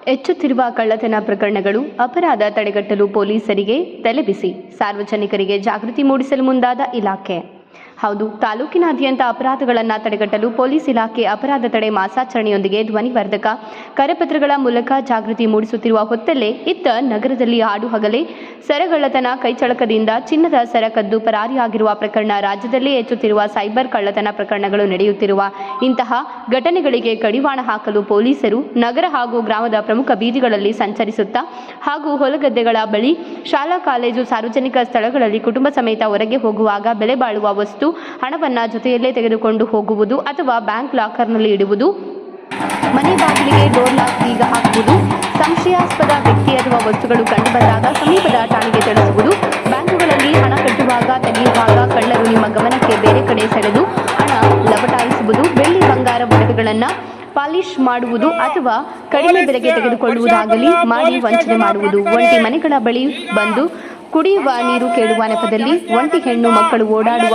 ಹೆಚ್ಚುತ್ತಿರುವ ಕಳ್ಳತನ ಪ್ರಕರಣಗಳು ಅಪರಾಧ ತಡೆಗಟ್ಟಲು ಪೊಲೀಸರಿಗೆ ತಲೆಬಿಸಿ, ಸಾರ್ವಜನಿಕರಿಗೆ ಜಾಗೃತಿ ಮೂಡಿಸಲು ಮುಂದಾದ ಇಲಾಖೆ. ಹೌದು, ತಾಲೂಕಿನಾದ್ಯಂತ ಅಪರಾಧಗಳನ್ನು ತಡೆಗಟ್ಟಲು ಪೊಲೀಸ್ ಇಲಾಖೆ ಅಪರಾಧ ತಡೆ ಮಾಸಾಚರಣೆಯೊಂದಿಗೆ ಧ್ವನಿವರ್ಧಕ ಕರಪತ್ರಗಳ ಮೂಲಕ ಜಾಗೃತಿ ಮೂಡಿಸುತ್ತಿರುವ ಹೊತ್ತಲ್ಲೇ ಇತ್ತ ನಗರದಲ್ಲಿ ಹಾಡುಹಗಲೇ ಸರಗಳ್ಳತನ, ಕೈಚಳಕದಿಂದ ಚಿನ್ನದ ಸರ ಕದ್ದು ಪರಾರಿಯಾಗಿರುವ ಪ್ರಕರಣ, ರಾಜ್ಯದಲ್ಲೇ ಹೆಚ್ಚುತ್ತಿರುವ ಸೈಬರ್ ಕಳ್ಳತನ ಪ್ರಕರಣಗಳು ನಡೆಯುತ್ತಿರುವ ಇಂತಹ ಘಟನೆಗಳಿಗೆ ಕಡಿವಾಣ ಹಾಕಲು ಪೊಲೀಸರು ನಗರ ಹಾಗೂ ಗ್ರಾಮದ ಪ್ರಮುಖ ಬೀದಿಗಳಲ್ಲಿ ಸಂಚರಿಸುತ್ತಾ ಹಾಗೂ ಹೊಲಗದ್ದೆಗಳ ಬಳಿ, ಶಾಲಾ ಕಾಲೇಜು, ಸಾರ್ವಜನಿಕ ಸ್ಥಳಗಳಲ್ಲಿ ಕುಟುಂಬ ಸಮೇತ ಹೊರಗೆ ಹೋಗುವಾಗ ಬೆಲೆ ಬಾಳುವ ವಸ್ತು, ಹಣವನ್ನು ಜೊತೆಯಲ್ಲೇ ತೆಗೆದುಕೊಂಡು ಹೋಗುವುದು ಅಥವಾ ಬ್ಯಾಂಕ್ ಲಾಕರ್ನಲ್ಲಿ ಇಡುವುದು, ಮನೆ ಬಾಗಿಲಿಗೆ ಡೋರ್ ಲಾಕ್ ಬೀಗ ಹಾಕುವುದು, ಸಂಶಯಾಸ್ಪದ ವ್ಯಕ್ತಿ ಅಥವಾ ವಸ್ತುಗಳು ಕಂಡುಬಂದಾಗ ಸಮೀಪದ ಠಾಣೆಗೆ ತಿಳಿಸುವುದು, ಬ್ಯಾಂಕುಗಳಲ್ಲಿ ಹಣ ಕಟ್ಟುವಾಗ ತೆಗೆಯುವಾಗ ಕಳ್ಳರು ನಿಮ್ಮ ಗಮನಕ್ಕೆ ಬೇರೆ ಕಡೆ ಸೆಳೆದು ಹಣ ಲಪಟಾಯಿಸುವುದು, ಬೆಳ್ಳಿ ಬಂಗಾರ ಒಡವೆಗಳನ್ನು ಪಾಲಿಶ್ ಮಾಡುವುದು ಅಥವಾ ಕಡಿಮೆ ಬೆಲೆಗೆ ತೆಗೆದುಕೊಳ್ಳುವುದಾಗಲಿ ಮಾಡಿ ವಂಚನೆ ಮಾಡುವುದು, ಒಂಟಿ ಮನೆಗಳ ಬಳಿ ಬಂದು ಕುಡಿಯುವ ನೀರು ಕೇಳುವ ನೆಪದಲ್ಲಿ ಒಂಟಿ ಹೆಣ್ಣು ಮಕ್ಕಳು ಓಡಾಡುವ,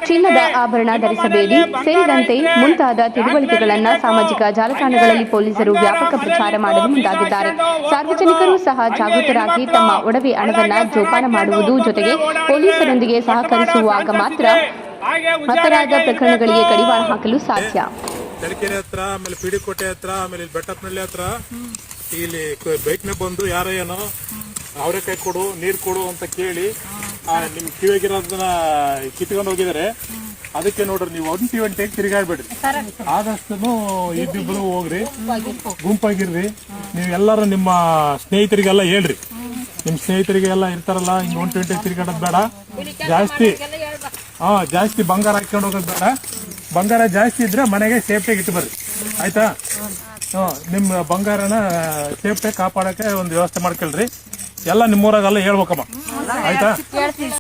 ಚಿನ್ನದ ಆಭರಣ ಧರಿಸಬೇಡಿ ಸೇರಿದಂತೆ ಮುಂತಾದ ತಿಳುವಳಿಕೆಗಳನ್ನು ಸಾಮಾಜಿಕ ಜಾಲತಾಣಗಳಲ್ಲಿ ಪೊಲೀಸರು ವ್ಯಾಪಕ ಪ್ರಚಾರ ಮಾಡಲು ಮುಂದಾಗಿದ್ದಾರೆ. ಸಾರ್ವಜನಿಕರು ಸಹ ಜಾಗೃತರಾಗಿ ತಮ್ಮ ಒಡವೆ ಹಣವನ್ನು ಜೋಪಾನ ಮಾಡುವುದು ಜೊತೆಗೆ ಪೊಲೀಸರೊಂದಿಗೆ ಸಹಕರಿಸುವಾಗ ಮಾತ್ರ ಅಪರಾಧ ಪ್ರಕರಣಗಳಿಗೆ ಕಡಿವಾಣ ಹಾಕಲು ಸಾಧ್ಯ. ತರೀಕೆರೆ ಹತ್ರ, ಆಮೇಲೆ ಪಿಡಿಕೋಟೆ ಹತ್ರ, ಆಮೇಲೆ ಬೆಟ್ಟಪ್ಪನಹಳ್ಳಿ ಹತ್ರ ಇಲ್ಲಿ ಬೈಕ್ನ ಬಂದು ಯಾರೋ ಏನೋ ಅವರೆಕಾಯಿ ಕೊಡು, ನೀರು ಕೊಡು ಅಂತ ಕೇಳಿ ನಿಮ್ ಕಿವಿಯಾಗಿರೋದನ್ನ ಕಿತ್ಕೊಂಡು ಹೋಗಿದ್ದಾರೆ. ಅದಕ್ಕೆ ನೋಡ್ರಿ, ನೀವು ಒಂಟಿ ತಿರುಗಾಡ್ಬೇಡ್ರಿ, ಆದಷ್ಟು ಇಬ್ಬಿಬ್ರು ಹೋಗ್ರಿ, ಗುಂಪಾಗಿರ್ರಿ. ನೀವು ಎಲ್ಲರೂ ನಿಮ್ಮ ಸ್ನೇಹಿತರಿಗೆಲ್ಲ ಹೇಳ್ರಿ, ನಿಮ್ ಸ್ನೇಹಿತರಿಗೆಲ್ಲ ಇರ್ತಾರಲ್ಲ, ಹಿಂಗ್ ಒಂಟಿ ತಿರುಗಾಡೋದು ಬೇಡ, ಜಾಸ್ತಿ ಬಂಗಾರ ಹಾಕೊಂಡು ಹೋಗೋದು ಬೇಡ. ಬಂಗಾರ ಜಾಸ್ತಿ ಇದ್ರೆ ಮನೆಗೆ ಸೇಫ್ಟಿಯಾಗಿ ಇಟ್ಟು ಬರ್ರಿ, ಆಯ್ತಾ? ನಿಮ್ಮ ಬಂಗಾರನ ಸೇಫ್ಟಿಯಾಗಿ ಕಾಪಾಡಕ್ಕೆ ಒಂದು ವ್ಯವಸ್ಥೆ ಮಾಡ್ಕೊಳ್ರಿ. ಎಲ್ಲ ನಿಮ್ಮೂರಾಗೆಲ್ಲ ಹೇಳ್ಬೇಕಮ್ಮ, ಆಯ್ತಾ?